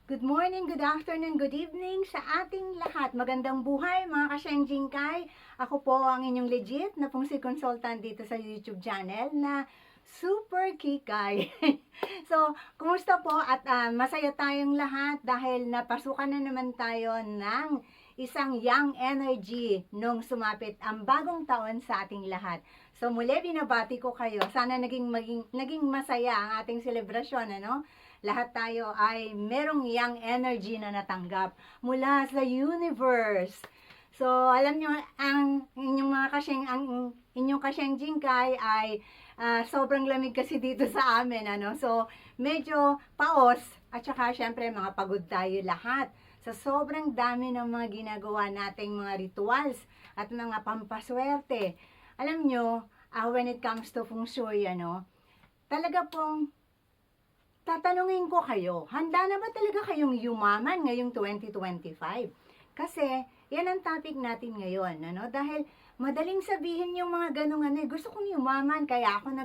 Good morning, good afternoon, good evening sa ating lahat. Magandang buhay mga ka-Shenjingkai. Ako po ang inyong legit na feng shui consultant dito sa YouTube channel na Super Kikay. So, kumusta po at masaya tayong lahat dahil napasukan na naman tayo ng isang young energy nung sumapit ang bagong taon sa ating lahat. So, muli binabati ko kayo. Sana naging masaya ang ating selebrasyon, ano? Lahat tayo ay merong young energy na natanggap mula sa universe. So, alam nyo, ang inyong mga inyong kasyeng-jingkay ay sobrang lamig kasi dito sa amin, ano? So, medyo paos at saka syempre mga pagod tayo lahat. Sa sobrang dami ng mga ginagawa nating mga rituals at mga pampaswerte. Alam nyo, when it comes to feng shui, ano, talaga pong tatanungin ko kayo, handa na ba talaga kayong yumaman ngayong 2025? Kasi, yan ang topic natin ngayon, ano? Dahil, madaling sabihin yung mga ganung ano, gusto kong yumaman, kaya ako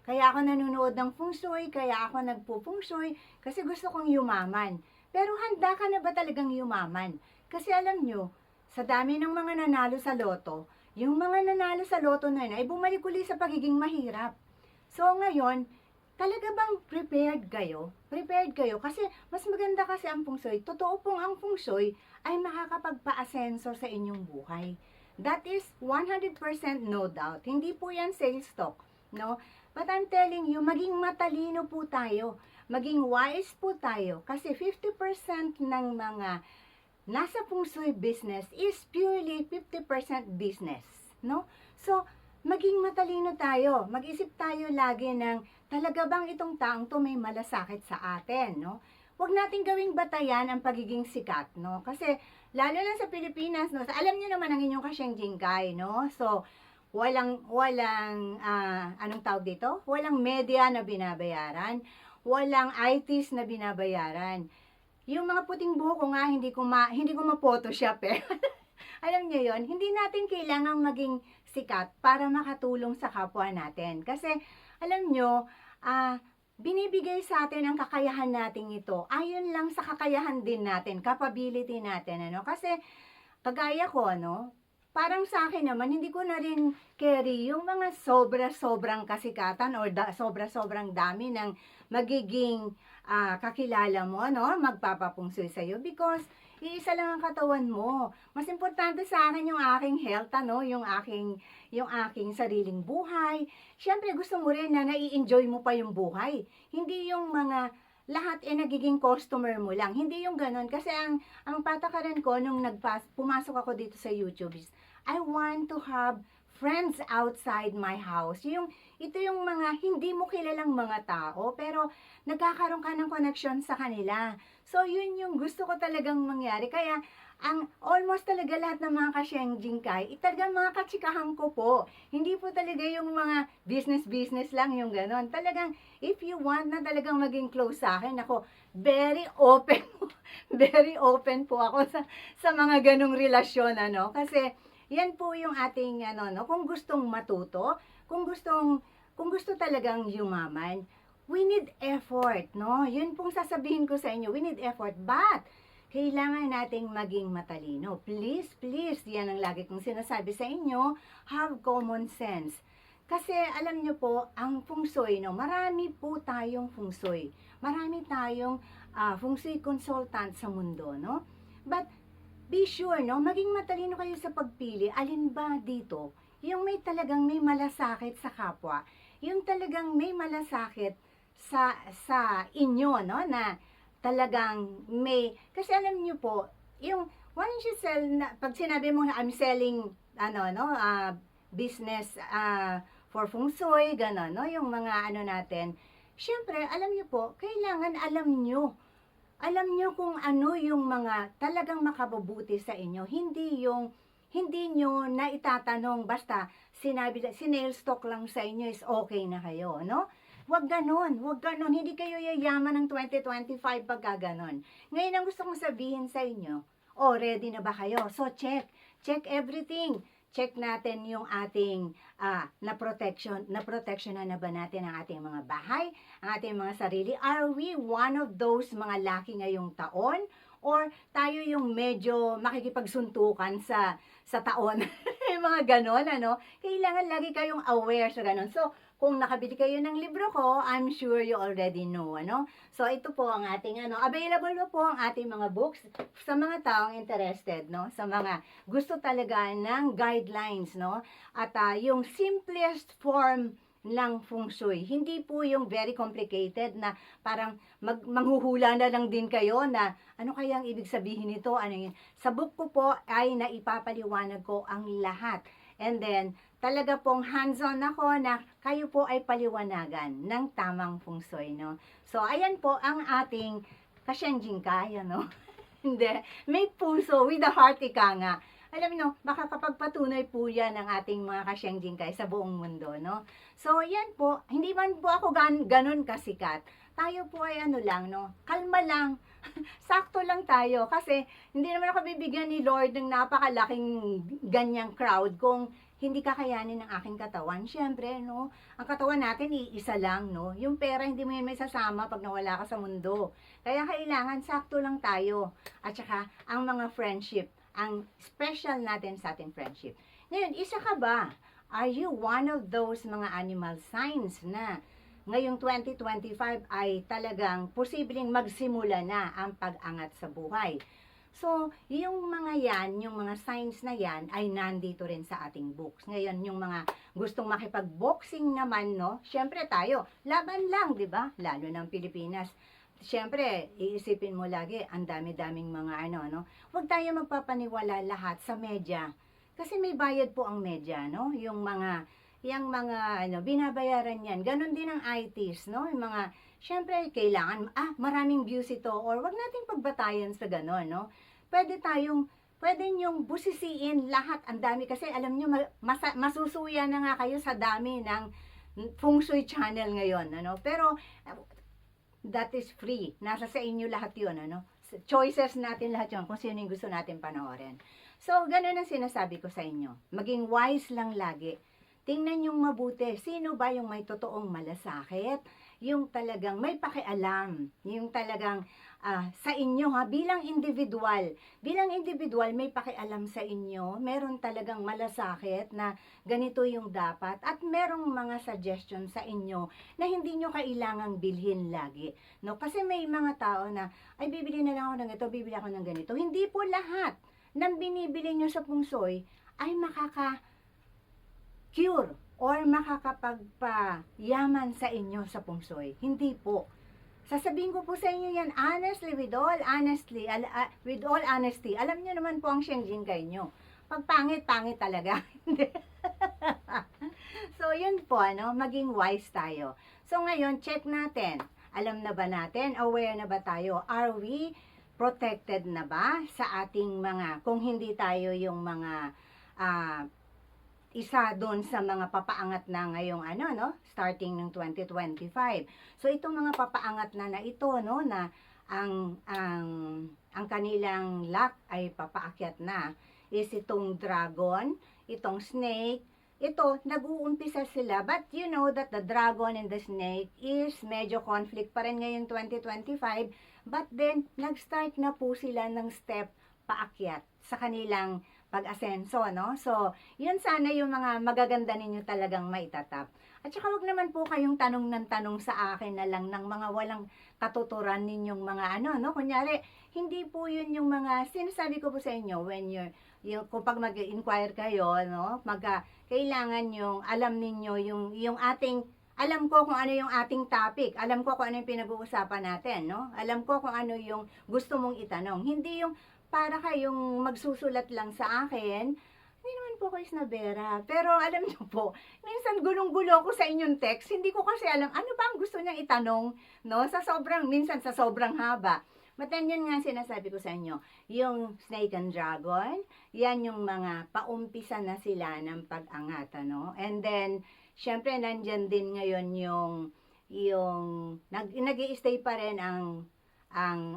kaya ako nanonood ng feng shui, kaya ako nagpo-feng shui, kasi gusto kong yumaman. Pero handa ka na ba talagang yumaman? Kasi alam nyo, sa dami ng mga nanalo sa loto, yung mga nanalo sa loto na yun ay bumalik uli sa pagiging mahirap. So ngayon, talaga bang prepared kayo? Prepared kayo? Kasi mas maganda kasi ang feng shui. Totoo pong ang feng shui ay makakapagpa-asenso sa inyong buhay. That is 100% no doubt. Hindi po yan sales talk, no? But I'm telling you, maging matalino po tayo. Maging wise po tayo. Kasi 50% ng mga nasa feng shui business is purely 50% business, no? So, maging matalino tayo. Mag-isip tayo lagi ng talaga bang itong taong to may malasakit sa atin, no? Huwag nating gawing batayan ang pagiging sikat, no? Kasi lalo na sa Pilipinas, no? Alam niyo naman ang inyong kasyeng-jingkay, no? So, walang anong tawag dito? Walang media na binabayaran, walang ITs na binabayaran. Yung mga puting buhok ko nga hindi ko ma-photoshop eh. Alam niyo yon, hindi natin kailangang maging sikat para makatulong sa kapwa natin. Kasi, alam niyo, binibigay sa atin ang kakayahan natin ito. Ayon lang sa kakayahan din natin, capability natin, ano? Kasi, kagaya ko, ano, parang sa akin naman, hindi ko na rin carry yung mga sobra-sobrang kasikatan or sobra-sobrang dami ng magiging kakilala mo, no? Magpapapungsoy sa'yo because iisa lang ang katawan mo. Mas importante sa akin yung aking health, ano? Yung aking sariling buhay. Siyempre, gusto mo rin na nai-enjoy mo pa yung buhay. Hindi yung mga lahat nagiging customer mo lang. Hindi yung ganun. Kasi ang patakaran ko nung pumasok ako dito sa YouTube is, I want to have friends outside my house. Ito yung mga hindi mo kilalang mga tao, pero nagkakaroon ka ng connection sa kanila. So, yun yung gusto ko talagang mangyari. Kaya, ang almost talaga lahat ng mga ka-Shenjingkai, talagang mga katsikahan ko po. Hindi po talaga yung mga business lang yung ganon. Talagang, if you want na talagang maging close sa akin, ako, very open, very open po ako sa mga ganong relasyon, ano. Kasi, yan po yung ating, kung gustong matuto, kung gusto talagang yumaman, we need effort, no? Yun pong sasabihin ko sa inyo, we need effort, but, kailangan nating maging matalino. Please, yan ang lagi kong sinasabi sa inyo, have common sense. Kasi alam nyo po, ang feng shui, no, marami po tayong feng shui. Marami tayong feng shui consultant sa mundo, no? But, be sure, no, maging matalino kayo sa pagpili. Alin ba dito? Yung talagang may malasakit sa kapwa. Yung talagang may malasakit sa inyo, no, na talagang kasi alam niyo po, yung once you sell, pag sinabi mo na I'm selling, business, for feng shui, gano'n, no, yung mga natin, syempre, alam niyo po, kailangan alam niyo kung ano yung mga talagang makabubuti sa inyo, hindi nyo na itatanong, basta sinails talk lang sa inyo is okay na kayo, no? Huwag ganon. Hindi kayo yayaman ng 2025 pagka ganon. Ngayon ang gusto kong sabihin sa inyo, ready na ba kayo? So check everything. check natin yung ating na-protection na ba natin ang ating mga bahay, ang ating mga sarili. Are we one of those mga lucky ngayong taon? Or tayo yung medyo makikipagsuntukan sa taon? Yung mga ganon, ano? Kailangan lagi kayong aware sa ganon. So, kung nakabili kayo ng libro ko, I'm sure you already know, ano? So, ito po ang ating, available po ang ating mga books sa mga taong interested, no? Sa mga gusto talaga ng guidelines, no? At yung simplest form ng feng shui. Hindi po yung very complicated na parang manghuhula na lang din kayo na ano kaya ang ibig sabihin nito, ano yun. Sa book ko po ay naipapaliwanag ko ang lahat. And then, talaga pong hands-on ako na kayo po ay paliwanagan ng tamang feng shui, no? So, ayan po ang ating Kashenjin Kai, ano? Hindi, may puso with the heart, ika nga. Alam nyo, makakapagpatunay po yan ng ating mga Kashenjin Kai sa buong mundo, no? So, yan po, hindi man po ako ganun kasikat. Tayo po ay ano lang, no? Kalma lang. Sakto lang tayo. Kasi, hindi naman ako bibigyan ni Lord ng napakalaking ganyang crowd kung hindi kakayanin ng aking katawan. Siyempre, no? Ang katawan natin, iisa lang, no? Yung pera, hindi mo yan may sasama pag nawala ka sa mundo. Kaya kailangan, sakto lang tayo. At saka, ang mga friendship, ang special natin sa ating friendship. Ngayon, isa ka ba? Are you one of those mga animal signs na ngayong 2025 ay talagang posibleng magsimula na ang pag-angat sa buhay? So, yung mga yan, yung mga signs na yan, ay nandito rin sa ating books. Ngayon, yung mga gustong makipag-boxing naman, no? Siyempre tayo, laban lang, di ba? Lalo ng Pilipinas. Siyempre, iisipin mo lagi, ang dami-daming mga no? Huwag tayo magpapaniwala lahat sa media. Kasi may bayad po ang media, no? Yung mga binabayaran yan. Ganon din ang ITs, no? Yung mga, siyempre, kailangan, maraming views ito, or wag nating pagbatayan sa ganon, no? Pwede nyong busisiin lahat, ang dami, kasi alam nyo, masusuya na nga kayo sa dami ng Feng Shui channel ngayon, ano? Pero, that is free. Nasa sa inyo lahat yun, ano? Choices natin lahat yun, kung sino yung gusto natin panoorin. So, ganun ang sinasabi ko sa inyo. Maging wise lang lagi. Tingnan yung mabuti. Sino ba yung may totoong malasakit? Yung talagang may pakialam. Yung talagang sa inyo, bilang individual. Bilang individual, may pakialam sa inyo. Meron talagang malasakit na ganito yung dapat. At merong mga suggestion sa inyo na hindi nyo kailangang bilhin lagi. No? Kasi may mga tao na, ay bibili na lang ako ng ito, bibili ako ng ganito. Hindi po lahat ng binibili nyo sa feng shui ay cure or makakapagpayaman sa inyo sa feng shui. Hindi po. Sasabihin ko po sa inyo yan honestly, with all honesty. Alam niyo naman po ang Shenjin Kai nyo. Pag pangit talaga. So, yun po, maging wise tayo. So, ngayon, check natin. Alam na ba natin? Aware na ba tayo? Are we protected na ba sa ating mga, kung hindi tayo yung mga isa doon sa mga papaangat na ngayong starting ng 2025. So itong mga papaangat na ito, no, na ang kanilang luck ay papaakyat na is itong dragon, itong snake. Ito, nag-uumpisa sila, but you know that the dragon and the snake is medyo conflict pa rin ngayong 2025, but then nag-start na po sila ng step paakyat sa kanilang pag-asenso, no? So, yun sana yung mga magaganda ninyo talagang maitatap. At saka wag naman po kayong tanong ng tanong sa akin na lang ng mga walang katuturan ninyong mga no? Kunyari, hindi po yun yung mga, sinasabi ko po sa inyo, when kung pag mag-inquire kayo, no? Kailangan yung alam ninyo yung ating, alam ko kung ano yung ating topic, alam ko kung ano yung pinag-uusapan natin, no? Alam ko kung ano yung gusto mong itanong. Hindi yung para kayong magsusulat lang sa akin, hindi naman po kayo snabera. Pero alam niyo po, minsan gulong-gulo ko sa inyong text, hindi ko kasi alam ano ba ang gusto niyang itanong, no? Minsan sa sobrang haba. But then yun nga sinasabi ko sa inyo, yung snake and dragon, yan yung mga paumpisa na sila ng pag-angat, ano? And then, syempre nandyan din ngayon yung nag-i-stay pa rin ang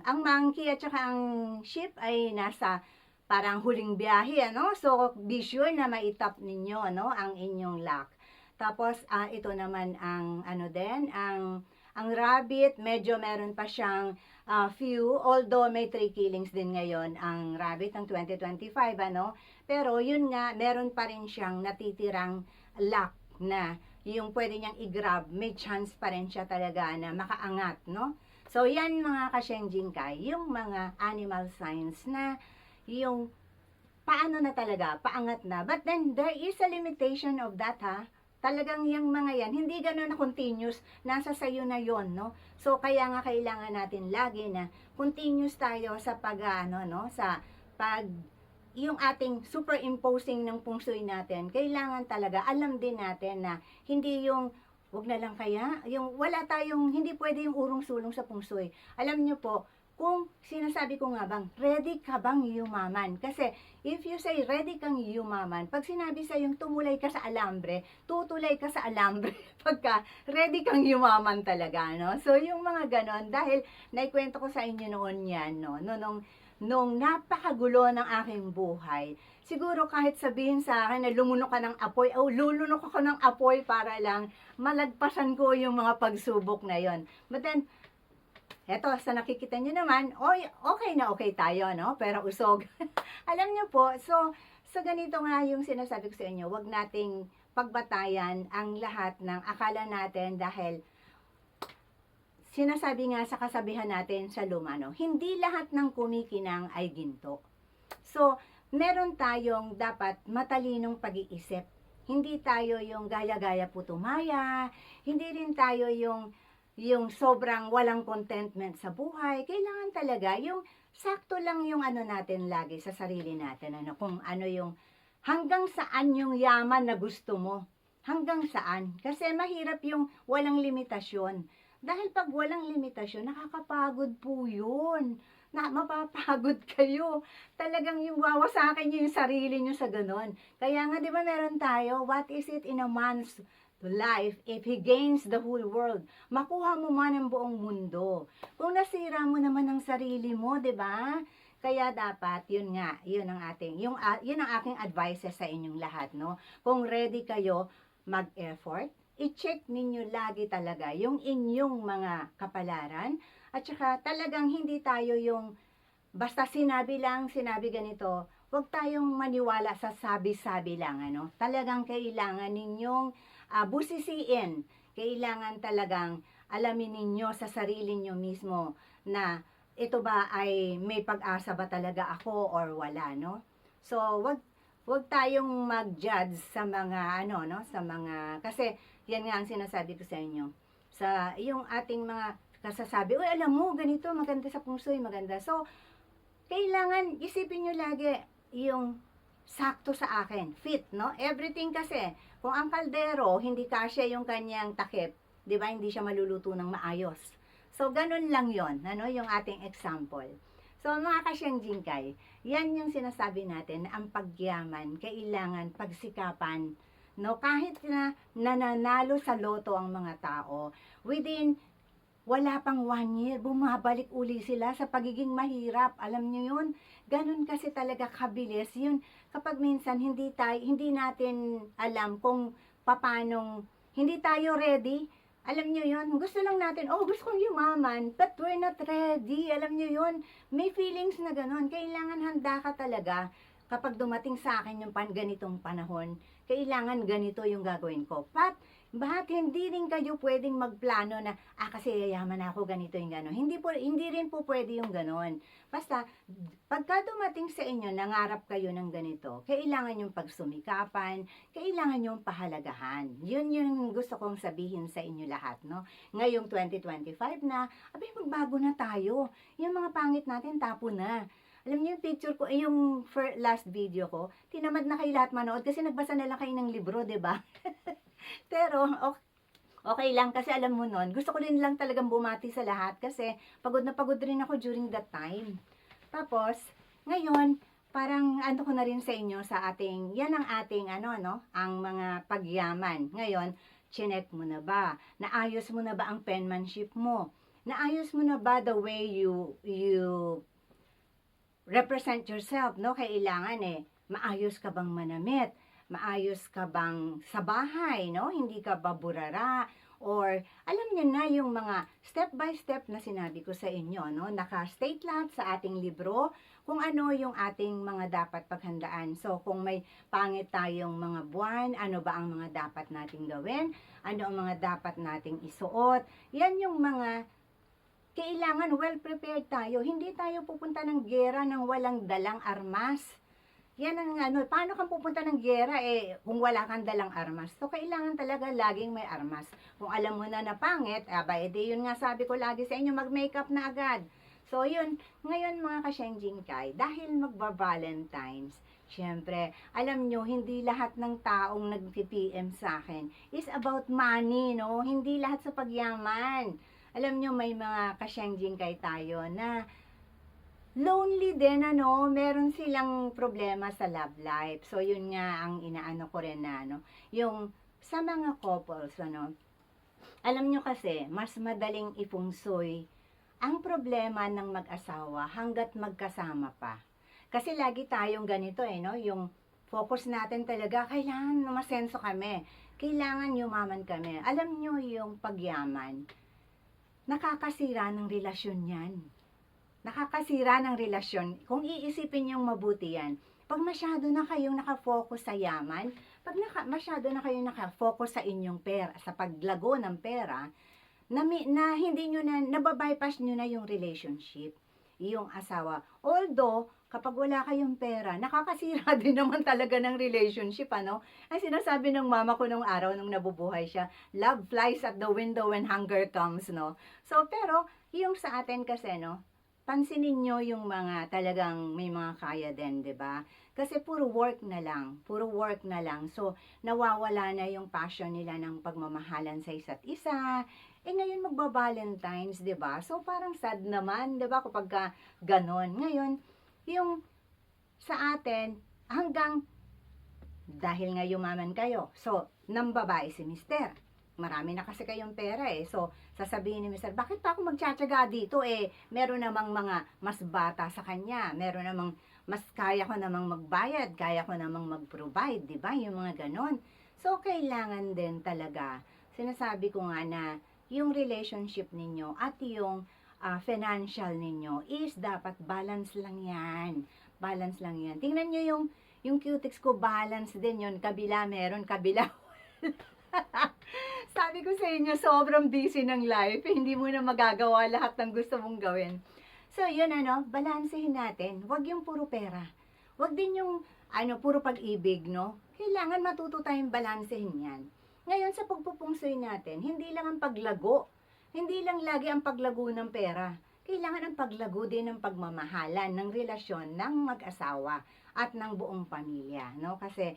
monkey at saka ang sheep ay nasa parang huling biyahe, ano? So, be sure na maitap ninyo, ano, ang inyong lock. Tapos, ito naman ang, ano din, ang rabbit, medyo meron pa siyang few, although may 3 killings din ngayon ang rabbit ng 2025, ano? Pero, yun nga, meron pa rin siyang natitirang lock na yung pwede niyang i-grab, may chance pa rin siya talaga na makaangat, no? So, yan mga ka-Shenjinkai, yung mga animal signs na yung paano na talaga, paangat na. But then, there is a limitation of that, ha? Talagang yung mga yan, hindi gano'n na continuous, nasa sayo na yon, no? So, kaya nga kailangan natin lagi na continuous tayo sa pag, no? Sa pag, yung ating superimposing ng feng shui natin, kailangan talaga, alam din natin na hindi yung wag na lang kaya, yung wala tayong, hindi pwede yung urong-sulong sa feng shui. Alam nyo po, kung sinasabi ko nga bang, ready ka bang yumaman? Kasi, if you say ready kang yumaman, pag sinabi sa yung tumulay ka sa alambre, tutulay ka sa alambre pagka ready kang yumaman talaga, no? So, yung mga ganon, dahil naikwento ko sa inyo noon yan, no? Nung napakagulo ng aking buhay, siguro kahit sabihin sa akin na lumunok ka ng apoy, o lulunok ako ng apoy para lang malagpasan ko yung mga pagsubok na yon. But then, eto, sa nakikita nyo naman, oy, okay tayo, no? Pero usog. Alam nyo po, so, sa ganito nga yung sinasabi ko sa inyo, wag nating pagbatayan ang lahat ng akala natin dahil sinasabi nga sa kasabihan natin sa lumano, hindi lahat ng kumikinang ay ginto. So, meron tayong dapat matalinong pag-iisip. Hindi tayo yung gaya-gaya putumaya, hindi rin tayo yung sobrang walang contentment sa buhay. Kailangan talaga yung sakto lang yung ano natin lagi sa sarili natin. Ano, kung ano yung hanggang saan yung yaman na gusto mo. Hanggang saan. Kasi mahirap yung walang limitasyon. Dahil pag walang limitasyon, nakakapagod po yun. Na mapapagod kayo. Talagang yung wawasakin nyo yung sarili nyo sa ganon. Kaya nga, di ba meron tayo, what is it in a man's life if he gains the whole world? Makuha mo man ang buong mundo. Kung nasira mo naman ang sarili mo, di ba? Kaya dapat, yun nga, yun ang yun ang aking advice sa inyong lahat, no? Kung ready kayo, mag-effort, i-check ninyo lagi talaga yung inyong mga kapalaran at saka talagang hindi tayo yung basta sinabi ganito, huwag tayong maniwala sa sabi-sabi lang, ano? Talagang kailangan ninyong busisiin, kailangan talagang alamin ninyo sa sarili nyo mismo na ito ba ay may pag-asa ba talaga ako or wala, no? So, wag tayong mag-judge sa mga sa mga kasi yan nga ang sinasabi ko sa inyo. Sa yung ating mga kasasabi, "Uy, alam mo, ganito maganda sa feng shui, maganda." So, kailangan isipin niyo lagi yung sakto sa akin, fit, no? Everything kasi, kung ang kaldero hindi kasya yung kanyang takip, 'di ba? Hindi siya maluluto ng maayos. So, ganun lang 'yon, yung ating example. So, mga ka-Shenjinkai, yan yung sinasabi natin na ang pagyaman, kailangan pagsikapan, no? Kahit na nananalo sa loto ang mga tao, within wala pang 1 year, bumabalik uli sila sa pagiging mahirap. Alam niyo yun? Ganun kasi talaga kabilis yun. Kapag minsan hindi natin alam kung papanong, hindi tayo ready. Alam niyo yun? Gusto lang natin, gusto kong yumaman, but we're not ready. Alam niyo yun? May feelings na ganun. Kailangan handa ka talaga kapag dumating sa akin yung ganitong panahon. Kailangan ganito yung gagawin ko. But hindi rin kayo pwedeng magplano na, kasi yayaman ako, ganito yung gano'n. Hindi rin po pwede yung gano'n. Basta, pagka dumating sa inyo, nangarap kayo ng ganito, kailangan yung pagsumikapan, kailangan yung pahalagahan. Yun yung gusto kong sabihin sa inyo lahat, no? Ngayong 2025 na, magbago na tayo. Yung mga pangit natin, tapo na. Alam niyo yung picture ko, yung last video ko, tinamad na kayo lahat manood kasi nagbasa na lang kayo ng libro, 'di ba? Pero okay lang kasi alam mo nun, gusto ko rin lang talagang bumati sa lahat kasi pagod na pagod rin ako during that time. Tapos, ngayon, parang ko na rin sa inyo sa yan ang ating ang mga pagyaman. Ngayon, chinek mo na ba? Naayos mo na ba ang penmanship mo? Naayos mo na ba the way you represent yourself, no? Kailangan maayos ka bang manamit? Maayos ka bang sa bahay, no? Hindi ka ba burara? Or, alam niyo na yung mga step by step na sinabi ko sa inyo, no? Naka-state lahat sa ating libro kung ano yung ating mga dapat paghandaan. So, kung may pangit tayong mga buwan, ano ba ang mga dapat nating gawin? Ano ang mga dapat nating isuot? Yan yung mga kailangan well-prepared tayo. Hindi tayo pupunta ng gera ng walang dalang armas. Yan ang paano kang pupunta ng gera kung wala kang dalang armas? So, kailangan talaga laging may armas. Kung alam mo na pangit, yun nga sabi ko lagi sa inyo, mag-makeup na agad. So, yun, ngayon mga ka-Shenjinkai, dahil magba-Valentine's, syempre, alam nyo, hindi lahat ng taong nag-PM sa akin is about money, no? Hindi lahat sa pagyaman. Alam nyo, may mga ka-Shenjinkai tayo na lonely din, meron silang problema sa love life. So, yun nga ang inaano ko rin na, yung sa mga couples, alam nyo kasi, mas madaling ipungsoy ang problema ng mag-asawa hanggat magkasama pa. Kasi lagi tayong ganito, yung focus natin talaga, kailangan masenso kami, kailangan yumaman kami. Alam nyo yung pagyaman, nakakasira ng relasyon yan. Nakakasira ng relasyon. Kung iisipin yung mabuti yan, pag masyado na kayong nakafocus sa yaman, pag masyado na kayong nakafocus sa inyong pera, sa paglago ng pera, na hindi nyo na, nababypass nyo na yung relationship, yung asawa. Although, kapag wala kayong pera, nakakasira din naman talaga ng relationship, Ay sinasabi ng mama ko nung araw, nung nabubuhay siya, love flies at the window when hunger comes, no? So, pero, yung sa atin kasi, pansinin nyo yung mga talagang may mga kaya din, 'di ba? Kasi puro work na lang, puro work na lang. So, nawawala na yung passion nila ng pagmamahalan sa isa't isa. Ngayon magba-Valentine's, 'di ba? So, parang sad naman, 'di ba, kapag ganon. Ngayon, yung sa atin, hanggang dahil nga yumaman kayo. So, ng babae si mister. Marami na kasi kayong pera So, sasabihin ni Mr. Bakit pa ako magtsatsaga dito meron namang mga mas bata sa kanya, meron namang mas kaya ko namang magbayad, kaya ko namang mag-provide, di ba? Yung mga ganon. So, kailangan din talaga, sinasabi ko nga na yung relationship ninyo at yung financial ninyo is dapat balance lang yan. Balance lang yan. Tingnan nyo yung cutics ko, balance din yun. Kabila meron, kabila Sabi ko sa inyo, sobrang busy ng life. Hindi mo na magagawa lahat ng gusto mong gawin. So, yun balansehin natin. Huwag yung puro pera. Huwag din yung, puro pag-ibig, no? Kailangan matuto tayong balansehin yan. Ngayon, sa pagpupungsoy natin, hindi lang ang paglago. Hindi lang lagi ang paglago ng pera. Kailangan ang paglago din ng pagmamahalan, ng relasyon ng mag-asawa at ng buong pamilya, no? Kasi,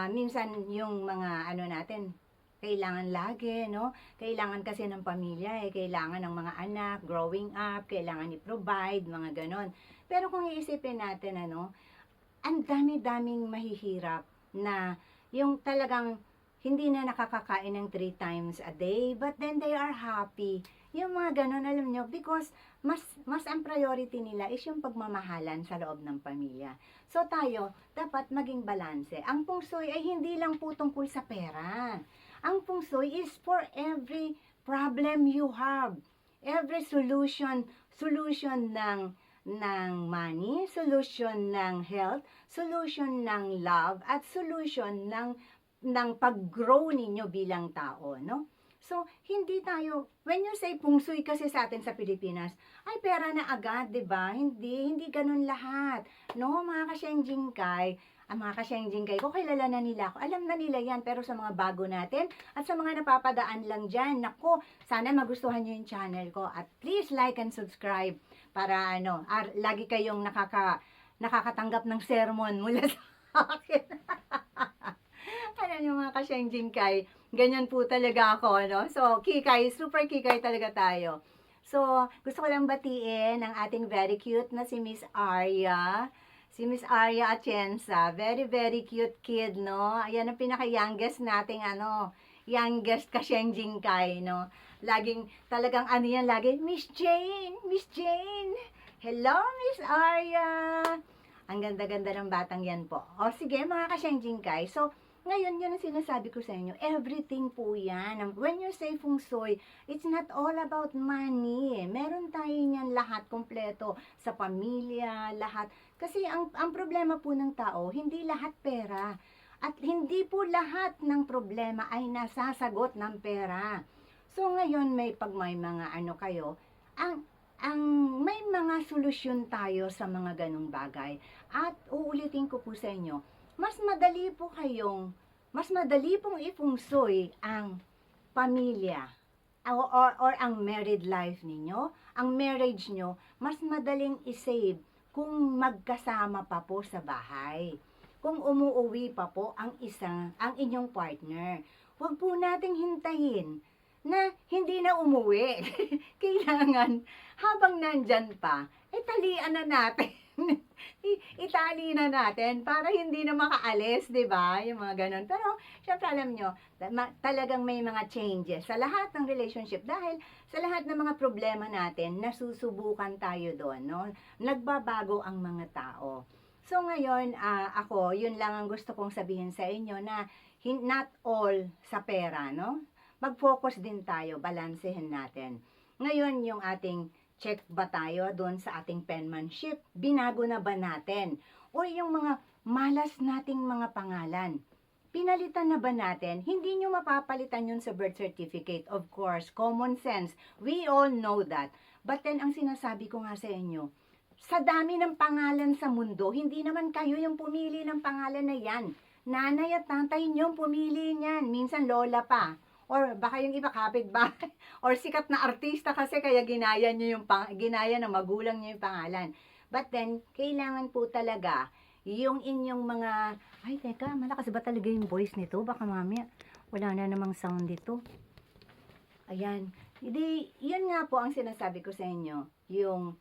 minsan yung mga, natin, kailangan lagi, Kailangan kasi ng pamilya, kailangan ng mga anak, growing up, kailangan i-provide, mga ganon. Pero kung iisipin natin, ang dami-daming mahihirap na yung talagang hindi na nakakakain ng 3 times a day, but then they are happy. Yung mga ganon, alam nyo, because mas ang priority nila is yung pagmamahalan sa loob ng pamilya. So tayo, dapat maging balanse. Ang pungsoy ay hindi lang po tungkol sa pera. Ang pungsoy is for every problem you have. Every solution ng money, solution ng health, solution ng love, at solution ng pag-grow ninyo bilang tao, So, hindi tayo, when you say pungsoy kasi sa atin sa Pilipinas, ay pera na agad, 'di ba? Hindi ganun lahat. No, mga ka-Shenjinkai, ang mga ka-Shenjinkai ko, kilala na nila ako. Alam na nila yan, pero sa mga bago natin, at sa mga napapadaan lang dyan, nako, sana magustuhan nyo yung channel ko. At please like and subscribe para lagi kayong nakakatanggap ng sermon mula sa akin. Yung mga ka-Shenjinkai, ganyan po talaga ako, So, kikay, super kikay talaga tayo. So, gusto ko lang batiin ang ating very cute na si Miss Arya. Si Miss Arya Atienza. Very, very cute kid, Ayan ang pinaka-youngest nating, youngest ka-Shenjinkai, Laging, talagang lagi, Miss Jane, Miss Jane. Hello, Miss Arya! Ang ganda-ganda ng batang yan po. O sige, mga ka-Shenjinkai. So, ngayon, yan ang sinasabi ko sa inyo. Everything po yan. When you say feng shui, it's not all about money. Meron tayo niyan lahat, kompleto. Sa pamilya, lahat. Kasi ang problema po ng tao, hindi lahat pera. At hindi po lahat ng problema ay nasasagot ng pera. So, ngayon, pag may mga ano kayo, ang may mga solusyon tayo sa mga ganong bagay. At uulitin ko po sa inyo, mas madali pong i-feng ang pamilya or ang married life ninyo, ang marriage nyo, mas madaling i-save kung magkasama pa po sa bahay. Kung umuuwi pa po ang inyong partner. Huwag po nating hintayin na hindi na umuwi. Kailangan, habang nandyan pa, talian na natin. Itali na natin para hindi na makaalis, di ba? Yung mga ganun. Pero, syempre alam nyo, talagang may mga changes sa lahat ng relationship dahil sa lahat ng mga problema natin, nasusubukan tayo doon, no? Nagbabago ang mga tao. So, ngayon, ako, yun lang ang gusto kong sabihin sa inyo na not all sa pera, no? Mag-focus din tayo, balansehin natin. Ngayon, yung ating check ba tayo doon sa ating penmanship? Binago na ba natin? O yung mga malas nating mga pangalan? Pinalitan na ba natin? Hindi nyo mapapalitan yun sa birth certificate. Of course, common sense. We all know that. But then, ang sinasabi ko nga sa inyo, sa dami ng pangalan sa mundo, hindi naman kayo yung pumili ng pangalan na yan. Nanay at tatay nyo pumili niyan. Minsan lola pa. Or baka yung iba kapitbahay. Or sikat na artista kasi kaya ginaya ng magulang nyo yung pangalan. But then, kailangan po talaga yung inyong mga, ay teka, malakas ba talaga yung voice nito? Baka mamaya, wala na namang sound dito. Ayan. Hindi, yun nga po ang sinasabi ko sa inyo. Yung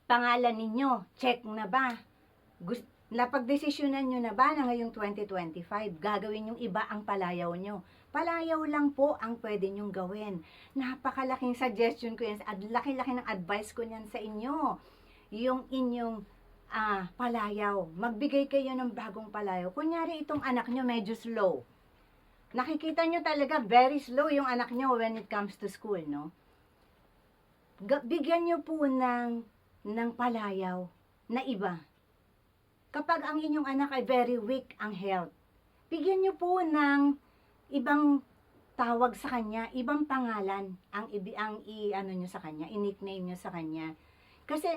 pangalan ninyo, check na ba? Napagdesisyonan nyo na ba na ngayong 2025, gagawin yung iba ang palayaw nyo? Palayaw lang po ang pwede nyong gawin. Napakalaking suggestion ko yan, laki-laki ng advice ko niyan sa inyo. Yung inyong palayaw, magbigay kayo ng bagong palayaw. Kunyari itong anak nyo medyo slow. Nakikita nyo talaga very slow yung anak nyo when it comes to school, no? Bigyan nyo po ng palayaw na iba. Kapag ang inyong anak ay very weak ang health, bigyan nyo po ng ibang tawag sa kanya, ibang pangalan ang i-ano nyo sa kanya, i-nickname nyo sa kanya. Kasi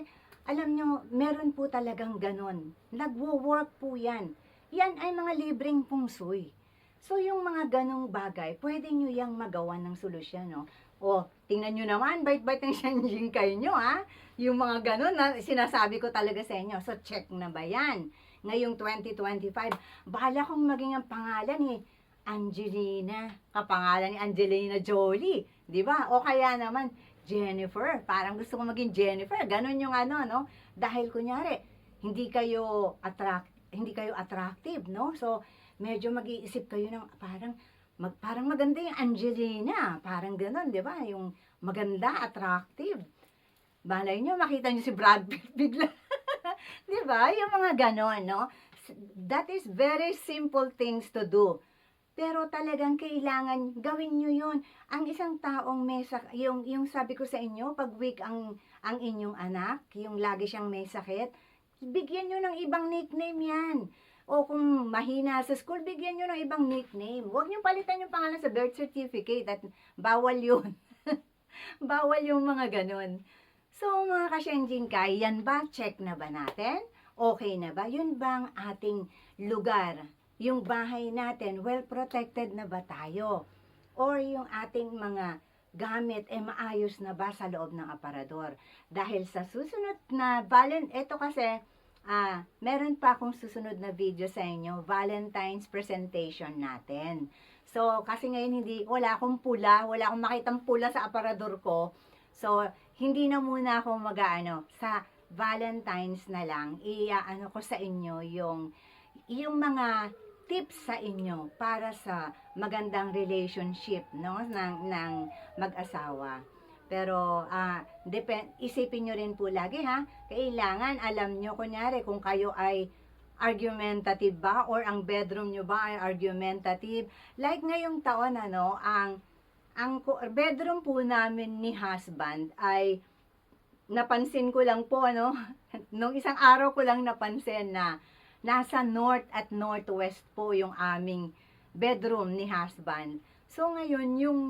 alam nyo, meron po talagang ganon. Nagwo-work po yan. Yan ay mga libreng feng shui. So yung mga ganong bagay, pwede nyo yang magawa ng solusyon, no? O, tingnan nyo naman, bait-bait ng Shenjinkai nyo, ha? Yung mga ganon na sinasabi ko talaga sa inyo. So, check na ba yan? Ngayong 2025, bahala kong maging ang pangalan Angelina. Kapangalan ni Angelina Jolie. Di ba? O kaya naman, Jennifer. Parang gusto ko maging Jennifer. Ganon yung ano, no? Dahil kunyari, hindi kayo attractive, no? So, medyo mag-iisip kayo ng parang maganda yung Angelina. Parang ganon, di ba? Yung maganda, attractive. Balay nyo, makita nyo si Brad Pitt bigla. Di ba? Yung mga ganon, no? That is very simple things to do. Pero talagang kailangan gawin nyo yun. Ang isang taong yung sabi ko sa inyo, pag weak ang inyong anak, yung lagi siyang may sakit, bigyan nyo ng ibang nickname yan. O kung mahina sa school, bigyan nyo ng ibang nickname. Huwag nyo palitan yung pangalan sa birth certificate at bawal yun. Bawal yung mga ganun. So mga ka-Shenjinkai, yan ba? Check na ba natin? Okay na ba? Yun bang ating lugar? Yung bahay natin, well protected na ba tayo? Or yung ating mga gamit, maayos na ba sa loob ng aparador? Dahil sa susunod na ito kasi, meron pa akong susunod na video sa inyo, Valentine's presentation natin. So, kasi ngayon wala akong makitang pula sa aparador ko. So, hindi na muna ako sa Valentine's na lang, i-ano ko sa inyo yung mga tips sa inyo para sa magandang relationship, no, ng mag-asawa. Pero, isipin nyo rin po lagi ha, kailangan alam nyo, kunyari, kung kayo ay argumentative ba or ang bedroom nyo ba ay argumentative. Like ngayong taon, bedroom po namin ni husband ay napansin ko lang po, nung isang araw ko lang napansin na nasa north at northwest po yung aming bedroom ni husband. So ngayon, yung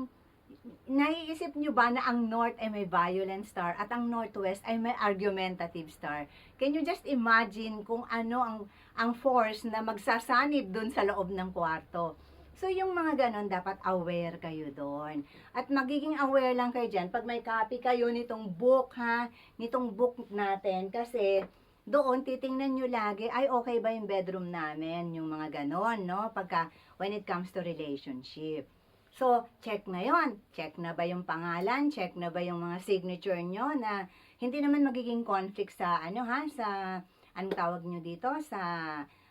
naiisip nyo ba na ang north ay may violent star at ang northwest ay may argumentative star? Can you just imagine kung ano ang force na magsasanib dun sa loob ng kwarto? So, yung mga ganon, dapat aware kayo doon. At magiging aware lang kayo dyan pag may copy kayo nitong book, nitong book natin. Kasi, doon, titingnan nyo lagi, ay okay ba yung bedroom namin? Yung mga ganon, no? When it comes to relationship. So, check na yon. Check na ba yung pangalan? Check na ba yung mga signature nyo na hindi naman magiging conflict sa, anong tawag nyo dito? Sa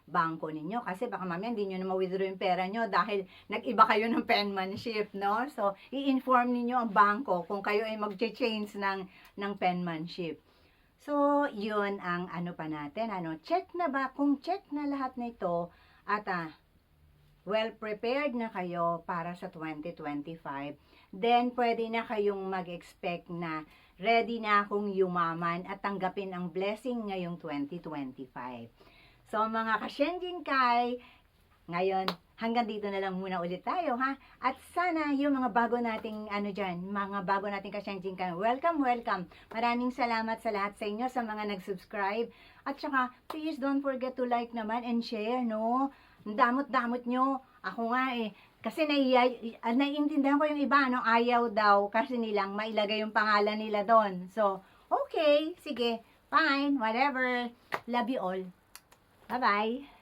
bangko ninyo. Kasi baka mamaya hindi nyo na ma-withdraw yung pera nyo dahil nag-iba kayo ng penmanship, no? So, i-inform ninyo ang bangko kung kayo ay mag-change ng penmanship. So, yun ang pa natin. Check na ba? Kung check na lahat na ito at well prepared na kayo para sa 2025, then pwede na kayong mag-expect na ready na akong yumaman at tanggapin ang blessing ngayong 2025. So mga ka-Shenjin Kai, ngayon hanggang dito na lang muna ulit tayo At sana yung mga bago nating mga bago nating ka-Shenjin Kai, welcome. Maraming salamat sa lahat sa inyo sa mga nag-subscribe. At saka please don't forget to like naman and share, no? Damot-damot nyo. Ako nga kasi naiintindihan ko yung iba, ayaw daw kasi nilang mailagay yung pangalan nila doon. So, okay, sige, fine, whatever. Love you all. Bye-bye.